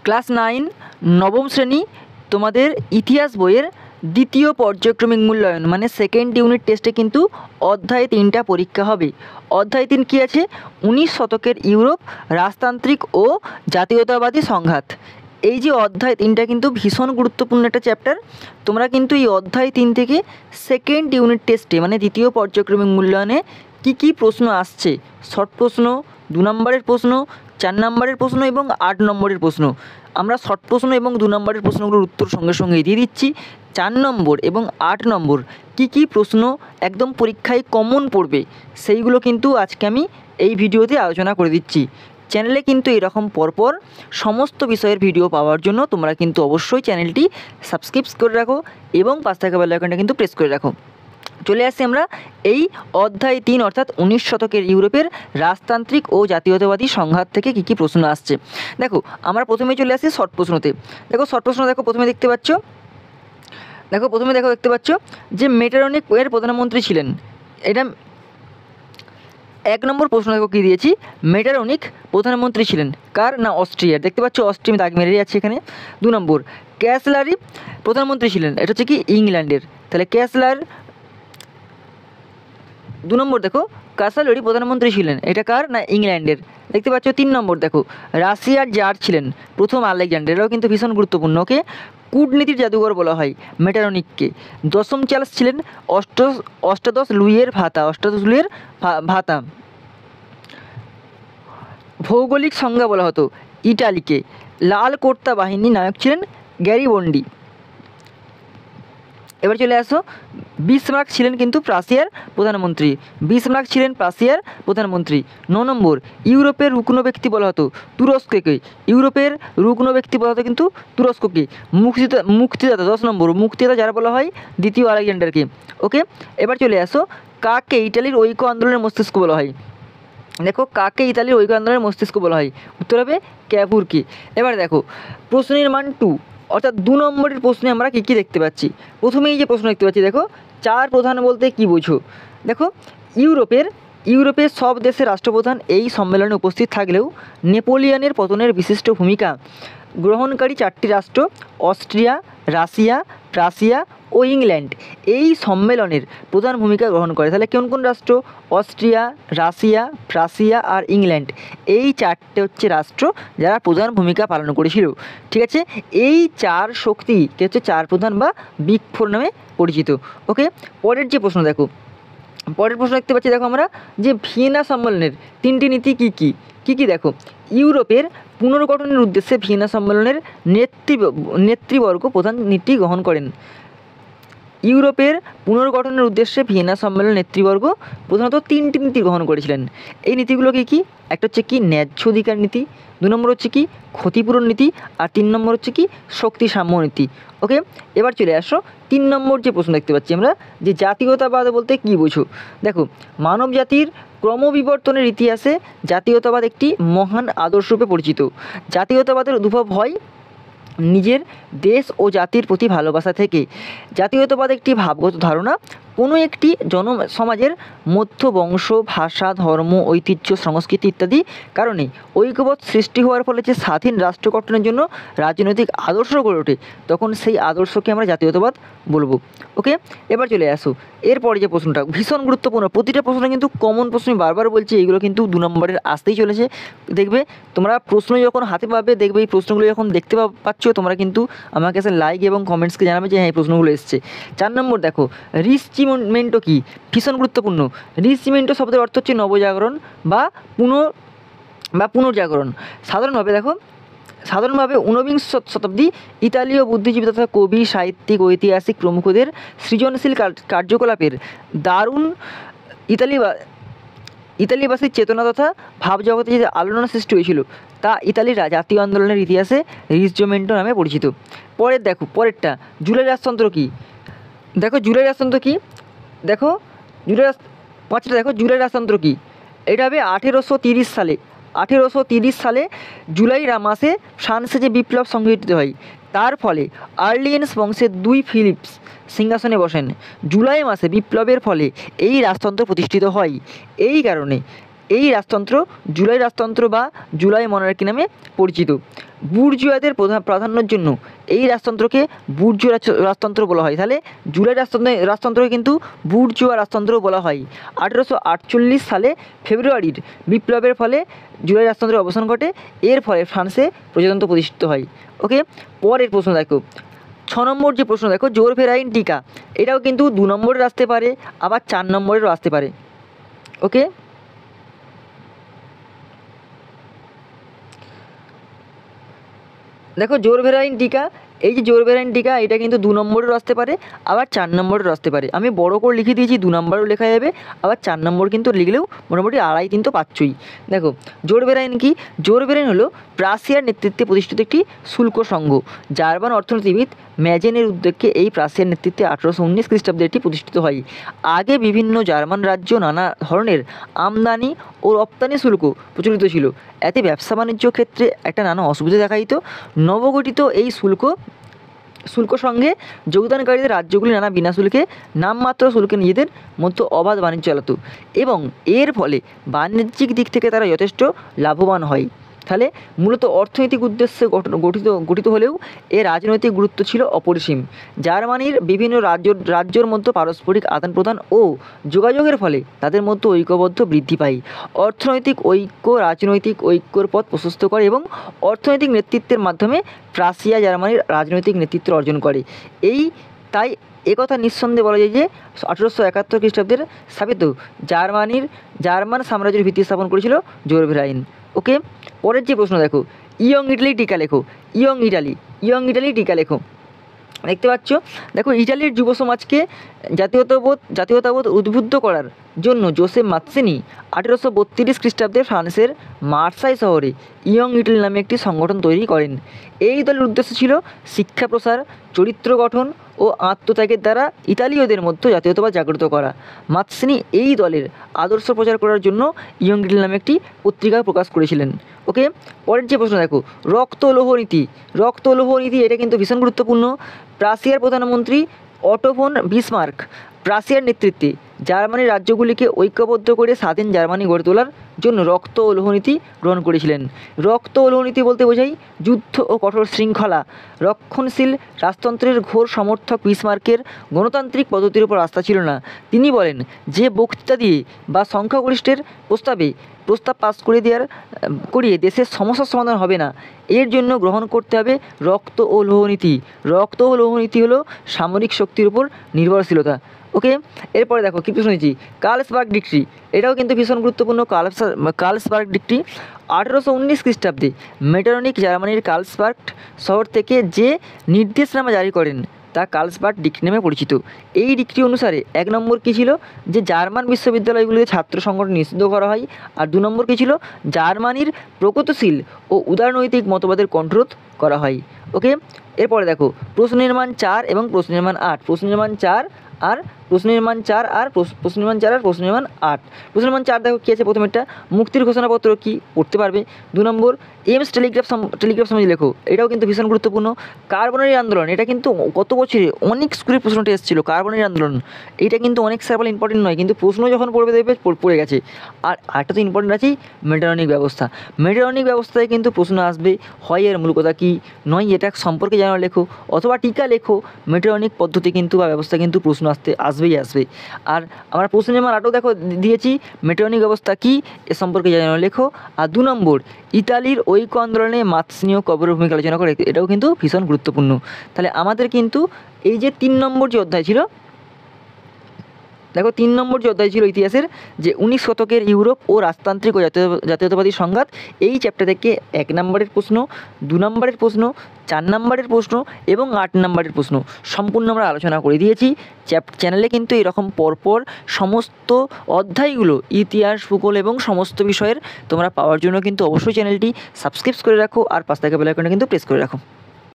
Class 9 নবম শ্রেণী তোমাদের ইতিহাস বইয়ের দ্বিতীয় পর্যায়ক্রমিক মূল্যায়ন মানে সেকেন্ড ইউনিট টেস্টে কিন্তু অধ্যায় 3টা পরীক্ষা হবে। অধ্যায় 3 কী আছে? 19 শতকের ইউরোপ, রাজতান্ত্রিক ও জাতীয়তাবাদী সংঘাত। এই যে অধ্যায় 3টা কিন্তু ভীষণ গুরুত্বপূর্ণ একটা চ্যাপ্টার। তোমরা কিন্তু এই অধ্যায় 3 থেকে সেকেন্ড ইউনিট টেস্টে মানে দ্বিতীয় পর্যায়ক্রমিক মূল্যায়নে কী প্রশ্ন আসছে, শর্ট প্রশ্ন, 2 নম্বরের প্রশ্ন, 4 নম্বরের প্রশ্ন এবং 8 নম্বরের প্রশ্ন, আমরা শর্ট প্রশ্ন এবং 2 নম্বরের প্রশ্নগুলোর উত্তর সঙ্গে সঙ্গে দিয়ে দিচ্ছি। 4 নম্বর এবং 8 নম্বর কী প্রশ্ন একদম পরীক্ষায় কমন পড়বে সেইগুলো কিন্তু আজকে আমি এই ভিডিওতে আলোচনা করে দিচ্ছি। চ্যানেলে কিন্তু এরকম পরপর সমস্ত বিষয়ের ভিডিও পাওয়ার জন্য তোমরা কিন্তু অবশ্যই চ্যানেলটি সাবস্ক্রাইব করে রাখো এবং পাশে থাকা বেল আইকনটা কিন্তু প্রেস করে রাখো। চলে আসছি আমরা এই অধ্যায় 3 অর্থাৎ 19 শতকের ইউরোপের রাজতান্ত্রিক ও জাতীয়তাবাদী সংঘাত থেকে কী প্রশ্ন আসছে। দেখো আমরা প্রথমে চলে আসি শর্ট প্রশ্নতে। দেখো শর্ট প্রশ্ন প্রথমে দেখতে পাচ্ছ যে মেটারনিক এর প্রধানমন্ত্রী ছিলেন। এটা 1 নম্বর প্রশ্ন দেখো কী দিয়েছি, মেটারনিক প্রধানমন্ত্রী ছিলেন কার? না অস্ট্রিয়ার। দেখতে পাচ্ছ অস্ট্রিয়া দাগ মেরে যাচ্ছে এখানে। 2 নম্বর ক্যাসলারি প্রধানমন্ত্রী ছিলেন, এটা হচ্ছে কি ইংল্যান্ডের। তাহলে ক্যাসলার। 2 নম্বর দেখো কাসালরি প্রধানমন্ত্রী ছিলেন, এটা কার? না ইংল্যান্ডের। দেখতে পাচ্ছ 3 নম্বর দেখো রাশিয়ার জার ছিলেন প্রথম আলেকজান্ডার, এটাও কিন্তু ভীষণ গুরুত্বপূর্ণ। ওকে, কূটনীতির জাদুঘর বলা হয় মেটারনিককে। 10ম চার্লস ছিলেন অষ্টাদশ লুইয়ের ভাতা। ভৌগোলিক সংজ্ঞা বলা হতো ইটালিকে। লাল কোর্তা বাহিনী নায়ক ছিলেন গ্যারিবন্ডি। এবার চলে আসো, বিসমার্ক ছিলেন কিন্তু প্রাশিয়ার প্রধানমন্ত্রী। 9 নম্বর ইউরোপের রুগ্ন ব্যক্তি বলা হতো তুরস্ককে। কিন্তু তুরস্ককে। মুক্তিদাতা 10 নম্বর মুক্তিদাতা যারা বলা হয় দ্বিতীয় আলেকজান্ডারকে। ওকে, এবার চলে আসো, কাকে ইটালির ঐক্য আন্দোলনের মস্তিষ্ক বলা হয়? দেখো কাকে ইতালির ঐক্য আন্দোলনের মস্তিষ্ক বলা হয়? উত্তর হবে ক্যাপুরকে। এবার দেখো প্রশ্নের মান 2 অর্থাৎ 2 নম্বরের প্রশ্নে আমরা কী দেখতে পাচ্ছি। প্রথমেই যে প্রশ্ন দেখতে পাচ্ছি দেখো 4 প্রধান বলতে কী বোঝো। দেখো ইউরোপের সব দেশের রাষ্ট্রপ্রধান এই সম্মেলনে উপস্থিত থাকলেও নেপোলিয়নের পতনের বিশিষ্ট ভূমিকা গ্রহণকারী 4টি রাষ্ট্র অস্ট্রিয়া, রাশিয়া, প্রাশিয়া ও ইংল্যান্ড এই সম্মেলনের প্রধান ভূমিকা গ্রহণ করে। তাহলে কোন রাষ্ট্র? অস্ট্রিয়া, রাশিয়া, প্রাশিয়া আর ইংল্যান্ড, এই 4টে হচ্ছে রাষ্ট্র যারা প্রধান ভূমিকা পালন করেছিল। ঠিক আছে, এই 4 শক্তিকে হচ্ছে 4 প্রধান বা বিগ ফোর নামে পরিচিত। ওকে, পরের যে প্রশ্ন দেখতে পাচ্ছি দেখো আমরা যে ভিয়েনা সম্মেলনের 3টি নীতি কী দেখো। ইউরোপের পুনর্গঠনের উদ্দেশ্যে ভিয়েনা সম্মেলনের নেতৃবর্গ প্রধান নীতি গ্রহণ করেন। ইউরোপের পুনর্গঠনের উদ্দেশ্যে ভিয়েনা সম্মেলনের নেতৃবর্গ প্রধানত 3টি নীতি গ্রহণ করেছিলেন। এই নীতিগুলো কী? একটা হচ্ছে কি ন্যায্য অধিকার নীতি, 2 নম্বর হচ্ছে কি ক্ষতিপূরণ নীতি আর 3 নম্বর হচ্ছে কি শক্তি সাম্য নীতি। ওকে, এবার চলে আসো 3 নম্বর যে প্রশ্ন দেখতে পাচ্ছি আমরা যে জাতীয়তাবাদ বলতে কী বোঝো। দেখো মানব জাতির ক্রমবিবর্তনের ইতিহাসে জাতীয়তাবাদ একটি মহান আদর্শরূপে পরিচিত। জাতীয়তাবাদের উদ্ভব হয় নিজের দেশ ও জাতির প্রতি ভালোবাসা থেকে। জাতীয়তাবাদ একটি ভাবগত ধারণা, কোনো একটি সমাজের মধ্য বংশ, ভাষা, ধর্ম, ঐতিহ্য, সংস্কৃতি ইত্যাদি কারণে ঐক্যবোধ সৃষ্টি হওয়ার ফলে যে স্বাধীন রাষ্ট্র গঠনের জন্য রাজনৈতিক আদর্শ গড়ে ওঠে, তখন সেই আদর্শকে আমরা জাতীয়তাবাদ বলবো। ওকে, এবার চলে আসো এরপরে যে প্রশ্নটা ভীষণ গুরুত্বপূর্ণ। প্রতিটা প্রশ্ন কিন্তু কমন প্রশ্ন, বারবার বলছি এইগুলো কিন্তু 2 নম্বরের আসতেই চলেছে। দেখবে তোমরা প্রশ্ন যখন হাতে পাবে, দেখবে এই প্রশ্নগুলো যখন দেখতে পাচ্ছ তোমরা কিন্তু আমাকে কাছে লাইক এবং কমেন্টসকে জানাবে যে হ্যাঁ এই প্রশ্নগুলো এসছে। 4 নম্বর দেখো রিসচিমেন্টো কি? ভীষণ গুরুত্বপূর্ণ। রিসচিমেন্টো শব্দের অর্থ হচ্ছে নবজাগরণ বা পুনর্জাগরণ। সাধারণভাবে 19 শতাব্দী ইতালীয় বুদ্ধিজীবী তথা কবি, সাহিত্যিক, ঐতিহাসিক প্রমুখদের সৃজনশীল কার্যকলাপের দারুণ ইতালিবাসীর চেতনা তথা ভাবজগতে যে আলোড়ন সৃষ্টি হয়েছিল তা ইতালির জাতীয় আন্দোলনের ইতিহাসে রিসচিমেন্টো নামে পরিচিত। পরেরটা জুলাই রাজতন্ত্র কী? দেখো জুলাই রাজতন্ত্র কী? জুলাই রাজতন্ত্র কী? এটা হবে 1830 সালে জুলাই মাসে ফ্রান্সে যে বিপ্লব সংঘটিত হয় তার ফলে আর্লিয়েন্স বংশের 2 ফিলিপস সিংহাসনে বসেন। জুলাই মাসে বিপ্লবের ফলে এই রাজতন্ত্র প্রতিষ্ঠিত হয়। এই কারণে এই রাজতন্ত্র জুলাই রাজতন্ত্র বা জুলাই মনার্কি নামে পরিচিত। বুর্জুয়াদের প্রাধান্যের জন্য এই রাজতন্ত্রকে বুর্জুয়া রাজতন্ত্র বলা হয়। তাহলে জুলাই রাজতন্ত্রকে কিন্তু বুর্জুয়া রাজতন্ত্র বলা হয়। 1848 সালে ফেব্রুয়ারির বিপ্লবের ফলে জুলাই রাজতন্ত্রের অবসান ঘটে। এর ফলে ফ্রান্সে প্রজাতন্ত্র প্রতিষ্ঠিত হয়। ওকে, পরের প্রশ্ন দেখো 6 নম্বর যে প্রশ্ন দেখো, জোরভেরাইন টিকা, এটাও কিন্তু 2 নম্বরের আসতে পারে, আবার 4 নম্বরেরও আসতে পারে। ওকে, দেখো জোরভেরাইন টিকা, এই যে জোরভেরাইন টিকা এটা কিন্তু 2 নম্বরেরও আসতে পারে, আবার 4 নম্বরেরও আসতে পারে। আমি বড় করে লিখে দিয়েছি, 2 নম্বরেও লেখা যাবে, আবার 4 নম্বর কিন্তু লিখলেও মোটামুটি 2.5 তো পাচ্ছই। দেখো জোরভেরাইন কি? জোরভেরাইন হলো প্রাশিয়ার নেতৃত্বে প্রতিষ্ঠিত একটি শুল্ক সংঘ। জার্মান অর্থনীতিবিদ ম্যাজেনের উদ্যোগে এই প্রাশিয়ার নেতৃত্বে 1819 খ্রিস্টাব্দে এটি প্রতিষ্ঠিত হয়। আগে বিভিন্ন জার্মান রাজ্য নানা ধরনের আমদানি ও রপ্তানি শুল্ক প্রচলিত ছিল। এতে ব্যবসা বাণিজ্য ক্ষেত্রে একটা নানা অসুবিধা দেখা দিত। নবগঠিত এই শুল্ক সঙ্গে যোগদানকারীদের রাজ্যগুলি নানা বিনা শুল্কে নামমাত্র শুল্কে নিজেদের মধ্যে অবাধ বাণিজ্য চালাতো এবং এর ফলে বাণিজ্যিক দিক থেকে তারা যথেষ্ট লাভবান হয়। তাহলে মূলত অর্থনৈতিক উদ্দেশ্যে গঠিত হলেও এর রাজনৈতিক গুরুত্ব ছিল অপরিসীম। জার্মানির বিভিন্ন রাজ্যের মধ্যে পারস্পরিক আদান প্রদান ও যোগাযোগের ফলে তাদের মধ্যে ঐক্যবদ্ধ বৃদ্ধি পায়। অর্থনৈতিক ঐক্য রাজনৈতিক ঐক্যর পথ প্রশস্ত করে এবং অর্থনৈতিক নেতৃত্বের মাধ্যমে প্রাশিয়া জার্মানির রাজনৈতিক নেতৃত্ব অর্জন করে। তাই একথা নিঃসন্দেহে বলা যায় যে 1871 খ্রিস্টাব্দের স্থাপিত জার্মান সাম্রাজ্যের ভিত্তি স্থাপন করেছিল জোরভেরাইন। ওকে, পরের যে প্রশ্ন দেখো, ইয়ং ইটালি টিকা লেখো। ইয়ং ইটালি টিকা লেখো। দেখতে পাচ্ছ, দেখো ইটালির যুব সমাজকে জাতীয়তাবোধ উদ্বুদ্ধ করার জন্য জোসেফ মাৎসিনি 1832 খ্রিস্টাব্দে ফ্রান্সের মার্সাই শহরে ইয়ং ইটালি নামে একটি সংগঠন তৈরি করেন। এই দলের উদ্দেশ্য ছিল শিক্ষা প্রসার, চরিত্র গঠন ও আত্মত্যাগের দ্বারা ইতালীয়দের মধ্যে জাতীয়তাবাদ জাগ্রত করা। মাৎসিনি এই দলের আদর্শ প্রচার করার জন্য ইয়ং ইটালি নামে একটি পত্রিকা প্রকাশ করেছিলেন। ওকে, পরের যে প্রশ্ন দেখো, রক্ত ও লৌহ নীতি, এটা কিন্তু ভীষণ গুরুত্বপূর্ণ। প্রাশিয়ার প্রধানমন্ত্রী অটো ফন বিসমার্ক প্রাশিয়ার নেতৃত্বে জার্মানির রাজ্যগুলিকে ঐক্যবদ্ধ করে স্বাধীন জার্মানি গড়ে তোলার জন্য রক্ত ও লৌহ নীতি গ্রহণ করেছিলেন। রক্ত ও লৌহ নীতি বলতে বোঝাই যুদ্ধ ও কঠোর শৃঙ্খলা রক্ষণশীল রাজতন্ত্রের ঘোর সমর্থক বিসমার্কের গণতান্ত্রিক পদ্ধতির উপর আস্থা ছিল না। তিনি বলেন, যে বক্তৃতা দিয়ে বা সংখ্যাগরিষ্ঠের প্রস্তাব পাস করিয়ে দেশের সমস্যার সমাধান হবে না, এর জন্য গ্রহণ করতে হবে রক্ত ও লৌহ নীতি। রক্ত ও লৌহ নীতি হলো সামরিক শক্তির উপর নির্ভরশীলতা। ওকে, এরপরে দেখো কী প্রশ্ন হয়েছি, কার্লসবার্গ ডিক্রি, এটাও কিন্তু ভীষণ গুরুত্বপূর্ণ। কার্লসবার্গ ডিক্রি 1819 খ্রিস্টাব্দে মেটারনিক জার্মানির কার্লসবার্গ শহর থেকে যে নির্দেশনামা জারি করেন তা কার্লসবার্গ ডিক্রি নামে পরিচিত। এই ডিক্রি অনুসারে 1 নম্বর কী ছিল, যে জার্মান বিশ্ববিদ্যালয়গুলিতে ছাত্র সংগঠন নিষিদ্ধ করা হয়, আর 2 নম্বর কী ছিল, জার্মানির প্রগতিশীল ও উদারনৈতিক মতবাদের কণ্ঠরোধ করা হয়। ওকে, এরপরে দেখো প্রশ্ন নির্মাণ 4 এবং প্রশ্ন নির্মাণ 8। প্রশ্ন নির্মাণ 4 আর প্রশ্ন নির্মাণ 8। প্রশ্ন নির্মাণ 8। প্রশ্ন নির্মাণ 4 দেখো কী আছে, প্রথমেরটা মুক্তির ঘোষণাপত্র কি পড়তে পারবে। 2 নম্বর এমস টেলিগ্রাফ সমাজ লেখো, এটাও কিন্তু ভীষণ গুরুত্বপূর্ণ। কার্বনারি আন্দোলন, এটা কিন্তু গত বছরে অনেক স্কুলের প্রশ্নটা এসেছিলো। কার্বনারি আন্দোলন এটা কিন্তু অনেক স্যারবেল ইম্পর্টেন্ট নয়, কিন্তু প্রশ্ন যখন পড়ে গেছে। আর আরেকটা তো ইম্পর্টেন্ট আছেই, মেটারনিক ব্যবস্থা। মেটারনিক ব্যবস্থায় কিন্তু প্রশ্ন আসবে, হয় এর মূল কথা কী, নয় এটা সম্পর্কে জানা লেখো, অথবা টিকা লেখো। মেটারনিক পদ্ধতি কিন্তু বা ব্যবস্থা কিন্তু প্রশ্ন আসবে। আর আমরা প্রশ্ন নির্মাণ 8 দেখো দিয়েছি, মেটারনিক ব্যবস্থা কী এ সম্পর্কে জানা লেখো। আর 2 নম্বর ইতালির ঐক্য আন্দোলনে মাৎসিনীয় কবরের ভূমিকা আলোচনা করে, এটাও কিন্তু ভীষণ গুরুত্বপূর্ণ। তাহলে আমাদের কিন্তু এই যে 3 নম্বর যে অধ্যায় ছিল, দেখো 3 নম্বর যে অধ্যায় ছিল ইতিহাসের, যে 19 শতকের ইউরোপ ও রাজতান্ত্রিক ও জাতীয়তাবাদী সংঘাত, এই চ্যাপ্টার থেকে 1 নম্বরের প্রশ্ন, 2 নম্বরের প্রশ্ন, 4 নম্বরের প্রশ্ন এবং 8 নম্বরের প্রশ্ন সম্পূর্ণ আমরা আলোচনা করে দিয়েছি। চ্যানেলে কিন্তু এরকম পরপর সমস্ত অধ্যায়গুলো ইতিহাস, ভূগোল এবং সমস্ত বিষয়ের তোমরা পাওয়ার জন্য কিন্তু অবশ্যই চ্যানেলটি সাবস্ক্রাইব করে রাখো, আর পাশে থাকা বেল আইকনটা কিন্তু প্রেস করে রাখো।